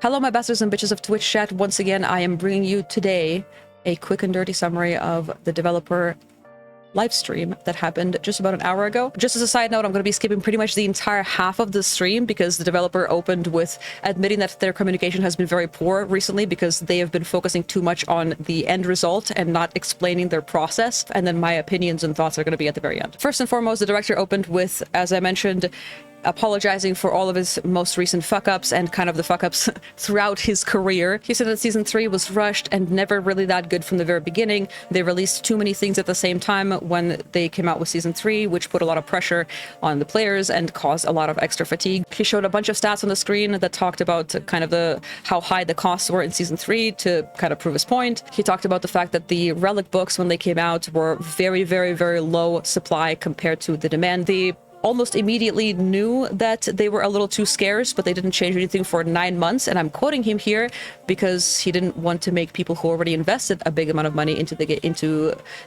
Hello, my bastards and bitches of Twitch chat. Once again, I am bringing you today a quick and dirty summary of the developer live stream that happened just about an hour ago. Just as a side note, I'm going to be skipping pretty much the entire half of the stream because the developer opened with admitting that their communication has been very poor recently because they have been focusing too much on the end result and not explaining their process. And then my opinions and thoughts are going to be at the very end. First and foremost, the director opened with, as I mentioned, apologizing for all of his most recent fuck-ups and kind of the fuck-ups throughout his career. He said that season 3 was rushed and never really that good from the very beginning. They released too many things at the same time when they came out with season 3, which put a lot of pressure on the players and caused a lot of extra fatigue. He showed a bunch of stats on the screen that talked about kind of how high the costs were in season 3 to kind of prove his point. He talked about the fact that the relic books, when they came out, were very, very, very low supply compared to the demand. They almost immediately knew that they were a little too scarce, but they didn't change anything for 9 months. And I'm quoting him here because he didn't want to make people who already invested a big amount of money into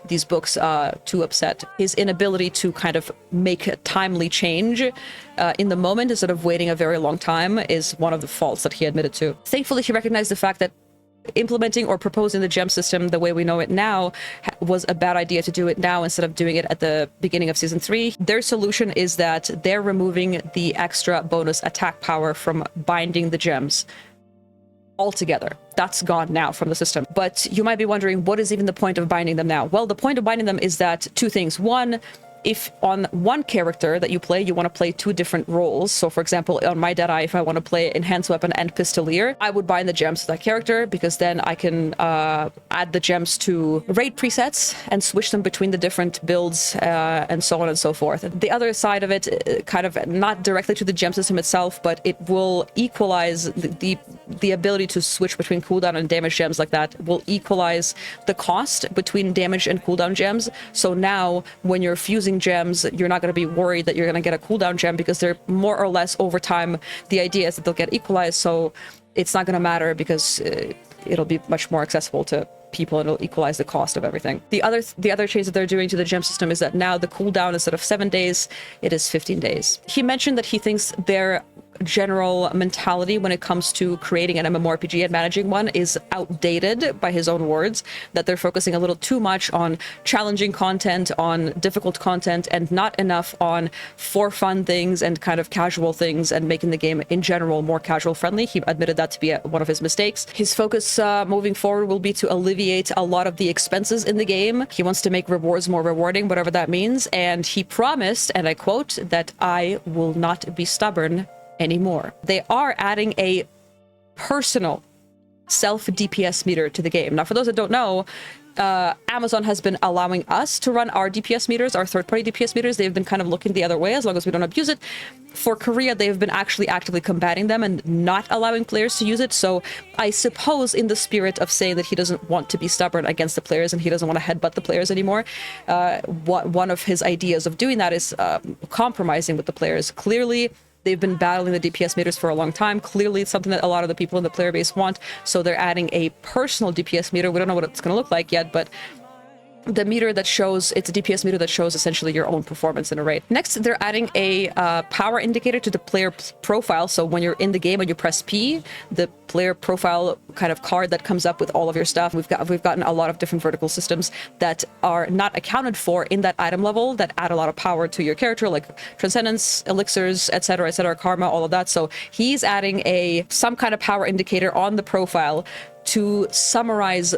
these books too upset. His inability to kind of make a timely change in the moment instead of waiting a very long time is one of the faults that he admitted to. Thankfully, he recognized the fact that implementing or proposing the gem system the way we know it now was a bad idea to do it now instead of doing it at the beginning of season 3. Their solution is that they're removing the extra bonus attack power from binding the gems altogether. That's gone now from the system. But you might be wondering, what is even the point of binding them now? Well, the point of binding them is that two things. One, if on one character that you play, you want to play 2 different roles. So for example, on my Deadeye, if I want to play Enhanced Weapon and Pistolier, I would bind the gems to that character because then I can add the gems to raid presets and switch them between the different builds and so on and so forth. The other side of it, kind of not directly to the gem system itself, but it will equalize the ability to switch between cooldown and damage gems like that will equalize the cost between damage and cooldown gems. So now when you're fusing gems, you're not going to be worried that you're going to get a cooldown gem because they're more or less over time. The idea is that they'll get equalized, so it's not going to matter because it'll be much more accessible to people and it'll equalize the cost of everything. The other change that they're doing to the gem system is that now the cooldown, instead of 7 days, it is 15 days. He mentioned that he thinks their general mentality when it comes to creating an MMORPG and managing one is outdated, by his own words, that they're focusing a little too much on challenging content, on difficult content, and not enough on for fun things and kind of casual things and making the game in general more casual friendly. He admitted that to be one of his mistakes. His focus moving forward will be to alleviate a lot of the expenses in the game. He wants to make rewards more rewarding, whatever that means, and he promised, and I quote, that I will not be stubborn anymore. They are adding a personal self DPS meter to the game. Now, for those that don't know, Amazon has been allowing us to run our DPS meters, our third-party DPS meters. They've been kind of looking the other way as long as we don't abuse it. For Korea, they've been actually actively combating them and not allowing players to use it. So I suppose in the spirit of saying that he doesn't want to be stubborn against the players and he doesn't want to headbutt the players anymore, one of his ideas of doing that is compromising with the players. Clearly, they've been battling the DPS meters for a long time. Clearly, it's something that a lot of the people in the player base want. So they're adding a personal DPS meter. We don't know what it's going to look like yet, but the meter that shows, it's a DPS meter that shows essentially your own performance in a raid. Next, they're adding a power indicator to the player profile. So when you're in the game and you press P, the player profile kind of card that comes up with all of your stuff. We've gotten a lot of different vertical systems that are not accounted for in that item level that add a lot of power to your character, like transcendence, elixirs, etc., karma, all of that. So he's adding some kind of power indicator on the profile to summarize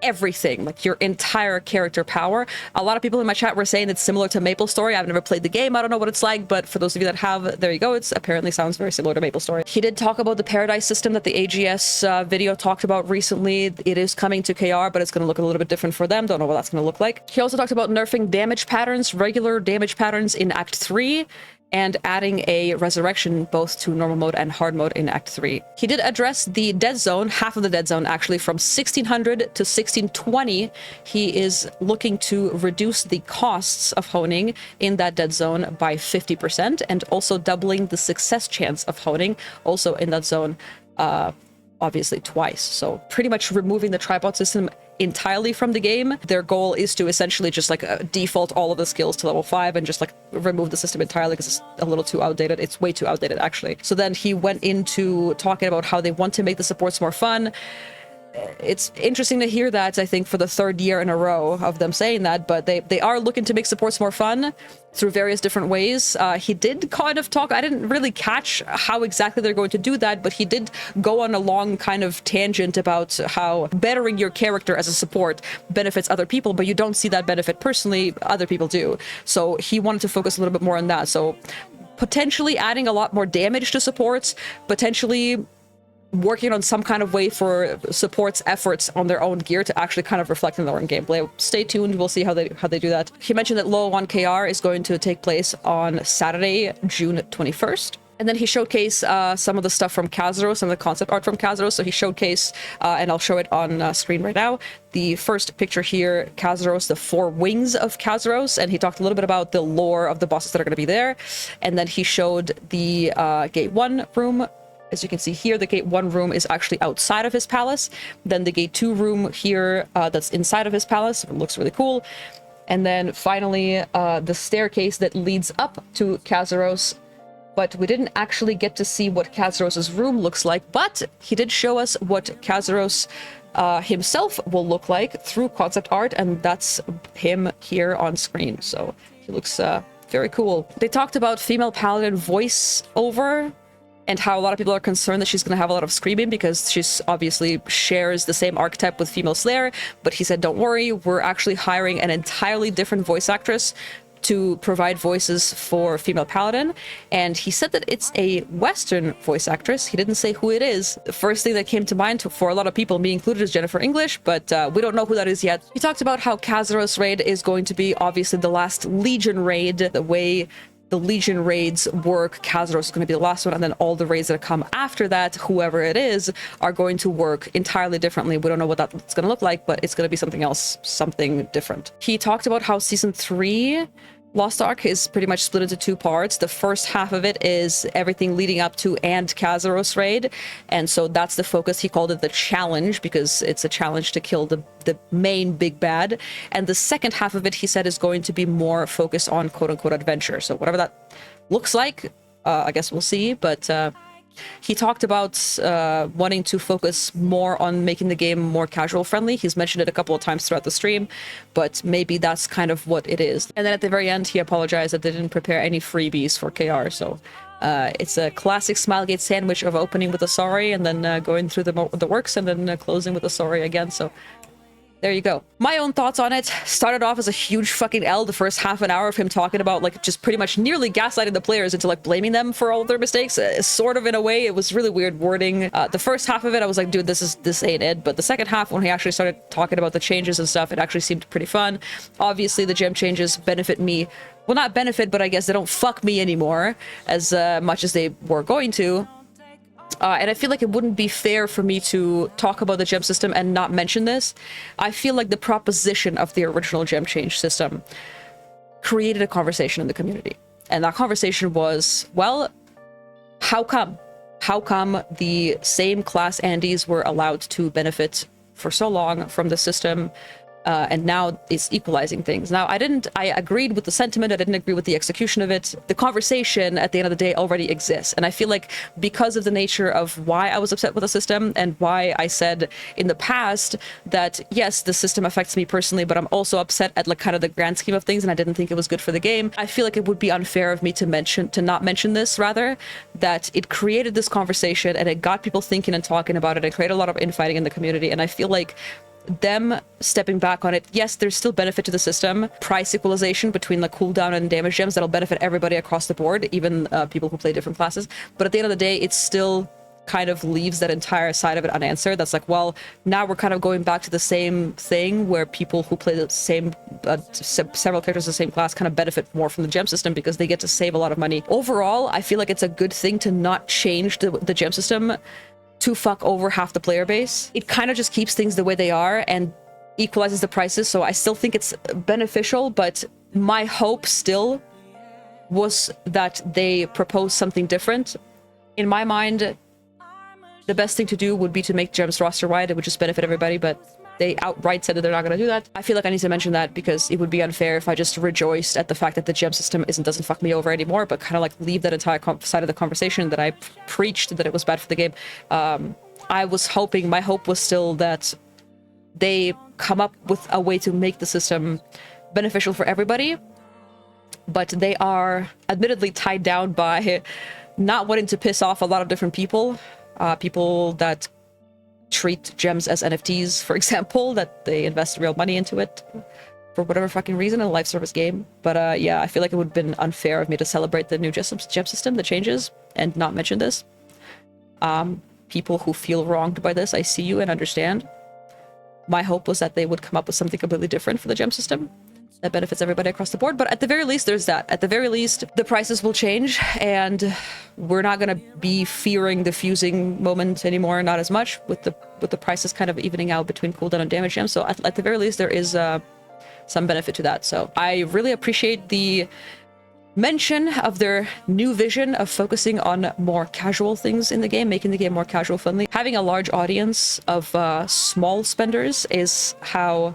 everything, like your entire character power. A lot of people in my chat were saying it's similar to MapleStory. I've never played the game. I don't know what it's like, but for those of you that have, there you go. It's apparently sounds very similar to MapleStory. He did talk about the Paradise system that the AGS video talked about recently. It is coming to KR, but it's going to look a little bit different for them. Don't know what that's going to look like. He also talked about nerfing damage patterns, regular damage patterns in Act 3, and adding a resurrection both to normal mode and hard mode in Act 3. He did address the dead zone, half of the dead zone actually, from 1600 to 1620. He is looking to reduce the costs of honing in that dead zone by 50% and also doubling the success chance of honing also in that zone, obviously twice. So pretty much removing the tripod system entirely from the game. Their goal is to essentially just like default all of the skills to level 5 and just like remove the system entirely because it's a little too outdated. It's way too outdated, actually. So then he went into talking about how they want to make the supports more fun. It's interesting to hear that, I think, for the 3rd year in a row of them saying that, but they are looking to make supports more fun through various different ways. He did kind of talk, I didn't really catch how exactly they're going to do that, but he did go on a long kind of tangent about how bettering your character as a support benefits other people, but you don't see that benefit personally, other people do. So he wanted to focus a little bit more on that. So potentially adding a lot more damage to supports, potentially working on some kind of way for supports efforts on their own gear to actually kind of reflect in their own gameplay. Stay tuned, we'll see how they do that. He mentioned that Low on KR is going to take place on Saturday, June 21st. And then he showcased some of the stuff from Kazuros, some of the concept art from Kazuros. So he showcased, and I'll show it on screen right now, the first picture here, Kazuros, the 4 wings of Kazuros, and he talked a little bit about the lore of the bosses that are going to be there. And then he showed the Gate 1 room. As you can see here, the Gate 1 room is actually outside of his palace. Then the Gate 2 room here, that's inside of his palace. It looks really cool. And then finally, the staircase that leads up to Kazuros. But we didn't actually get to see what Kazuros' room looks like. But he did show us what Kazuros himself will look like through concept art. And that's him here on screen. So he looks very cool. They talked about female paladin voiceover, and how a lot of people are concerned that she's going to have a lot of screaming because she's obviously shares the same archetype with female Slayer. But he said, don't worry, we're actually hiring an entirely different voice actress to provide voices for female paladin. And he said that it's a Western voice actress. He didn't say who it is. The first thing that came to mind for a lot of people, me included, is Jennifer English, but we don't know who that is yet. He talked about how Kazuros raid is going to be obviously the last Legion raid, the way the Legion raids work. Kazuros is going to be the last one, and then all the raids that come after that, whoever it is, are going to work entirely differently. We don't know what that's going to look like, but it's going to be something else, something different. He talked about how Season 3 Lost Ark is pretty much split into 2 parts. The first half of it is everything leading up to and Kazuros raid, and so that's the focus. He called it the challenge because it's a challenge to kill the main big bad. And the second half of it, he said, is going to be more focused on quote-unquote adventure. So whatever that looks like, I guess we'll see. But he talked about wanting to focus more on making the game more casual friendly. He's mentioned it a couple of times throughout the stream, but maybe that's kind of what it is. And then at the very end, he apologized that they didn't prepare any freebies for KR. So it's a classic Smilegate sandwich of opening with a sorry and then going through the works and then closing with a sorry again. So there you go. My own thoughts on it started off as a huge fucking L. The first half an hour of him talking about like just pretty much nearly gaslighting the players into like blaming them for all of their mistakes, sort of in a way. It was really weird wording. The first half of it, I was like, dude, this ain't it. But the second half, when he actually started talking about the changes and stuff, it actually seemed pretty fun. Obviously, the gem changes benefit me. Well, not benefit, but I guess they don't fuck me anymore as much as they were going to. And I feel like it wouldn't be fair for me to talk about the gem system and not mention this. I feel like the proposition of the original gem change system created a conversation in the community. And that conversation was, well, how come? How come the same class Andes were allowed to benefit for so long from the system, and now it's equalizing things? Now, I agreed with the sentiment. I didn't agree with the execution of it. The conversation at the end of the day already exists. And I feel like because of the nature of why I was upset with the system and why I said in the past that, yes, the system affects me personally, but I'm also upset at like kind of the grand scheme of things, and I didn't think it was good for the game. I feel like it would be unfair of me to not mention this, rather, that it created this conversation and it got people thinking and talking about it. It created a lot of infighting in the community. And I feel like them stepping back on it, yes, there's still benefit to the system, price equalization between the cooldown and damage gems that'll benefit everybody across the board, even people who play different classes. But at the end of the day, it still kind of leaves that entire side of it unanswered. That's like, well, now we're kind of going back to the same thing where people who play the same several characters in the same class kind of benefit more from the gem system because they get to save a lot of money. Overall, I feel like it's a good thing to not change the gem system to fuck over half the player base. It kind of just keeps things the way they are and equalizes the prices. So I still think it's beneficial, but my hope still was that they propose something different. In my mind, the best thing to do would be to make gems roster wide. It would just benefit everybody, but They outright said that they're not going to do that. I feel like I need to mention that because it would be unfair if I just rejoiced at the fact that the gem system doesn't fuck me over anymore, but kind of like leave that entire side of the conversation that I preached that it was bad for the game. I was hoping, my hope was still that they come up with a way to make the system beneficial for everybody, but they are admittedly tied down by not wanting to piss off a lot of different people. People that treat gems as NFTs, for example, that they invest real money into it for whatever fucking reason in a live service game. But yeah, I feel like it would have been unfair of me to celebrate the new gem system, the changes, and not mention this. People who feel wronged by this, I see you and understand. My hope was that they would come up with something completely different for the gem system that benefits everybody across the board. But at the very least, there's that. At the very least, the prices will change, and we're not going to be fearing the fusing moment anymore, not as much, with the prices kind of evening out between cooldown and damage gems. So at the very least, there is some benefit to that. So I really appreciate the mention of their new vision of focusing on more casual things in the game, making the game more casual friendly. Having a large audience of small spenders is how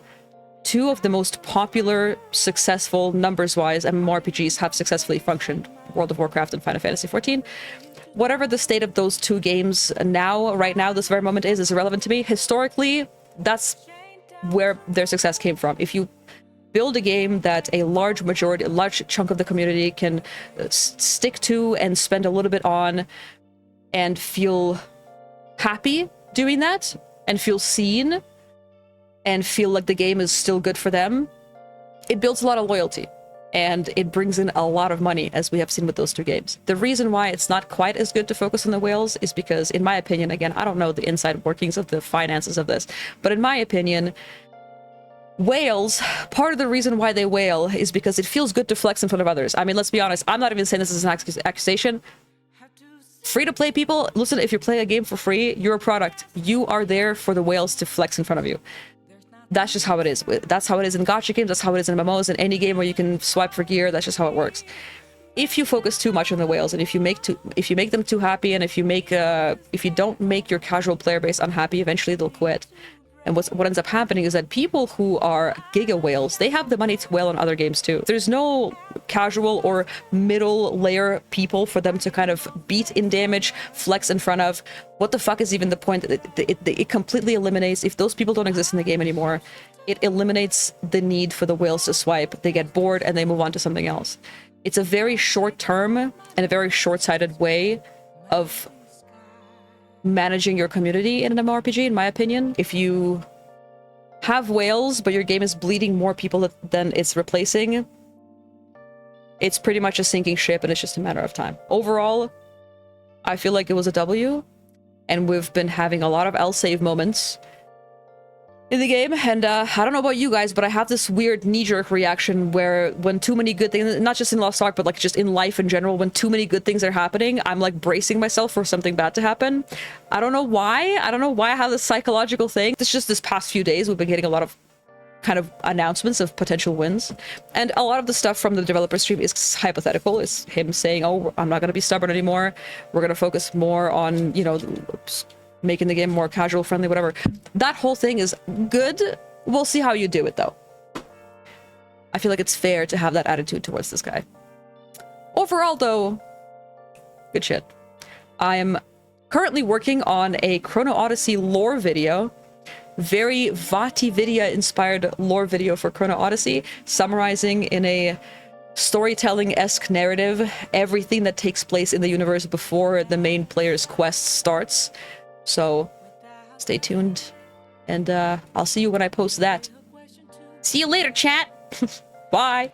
two of the most popular, successful, numbers-wise MMORPGs have successfully functioned, World of Warcraft and Final Fantasy XIV. Whatever the state of those two games right now, this very moment is irrelevant to me. Historically, that's where their success came from. If you build a game that a large chunk of the community can stick to and spend a little bit on and feel happy doing that and feel seen and feel like the game is still good for them, it builds a lot of loyalty and it brings in a lot of money, as we have seen with those two games. The reason why it's not quite as good to focus on the whales is because, in my opinion, again, I don't know the inside workings of the finances of this, but in my opinion, whales, part of the reason why they whale is because it feels good to flex in front of others. I mean, let's be honest, I'm not even saying this is an accusation. Free-to-play people, listen, if you're playing a game for free, you're a product. You are there for the whales to flex in front of you. That's just how it is. That's how it is in gacha games. That's how it is in MMOs. In any game where you can swipe for gear, that's just how it works. If you focus too much on the whales, and if you make them too happy, and if you don't make your casual player base unhappy, eventually they'll quit. And what ends up happening is that people who are giga whales, they have the money to whale on other games too. There's no casual or middle layer people for them to kind of beat in damage, flex in front of. What the fuck is even the point? It completely eliminates, if those people don't exist in the game anymore, it eliminates the need for the whales to swipe. They get bored and they move on to something else. It's a very short term and a very short-sighted way of managing your community in an MMORPG, in my opinion. If you have whales, but your game is bleeding more people than it's replacing, it's pretty much a sinking ship, and it's just a matter of time. Overall, I feel like it was a W, and we've been having a lot of L-save moments in the game, and I don't know about you guys, but I have this weird knee-jerk reaction where when too many good things, not just in Lost Ark, but like just in life in general, when too many good things are happening, I'm like bracing myself for something bad to happen. I don't know why. I don't know why I have this psychological thing. It's just this past few days, we've been getting a lot of kind of announcements of potential wins, and a lot of the stuff from the developer stream is hypothetical. It's him saying, oh, I'm not going to be stubborn anymore. We're going to focus more on, you know, making the game more casual friendly, whatever. That whole thing is good. We'll see how you do it though. I feel like it's fair to have that attitude towards this guy. Overall though, good shit. I am currently working on a Chrono Odyssey lore video. Very VaatiVidya inspired lore video for Chrono Odyssey, summarizing in a storytelling-esque narrative everything that takes place in the universe before the main player's quest starts. So stay tuned, and I'll see you when I post that. See you later, chat. Bye.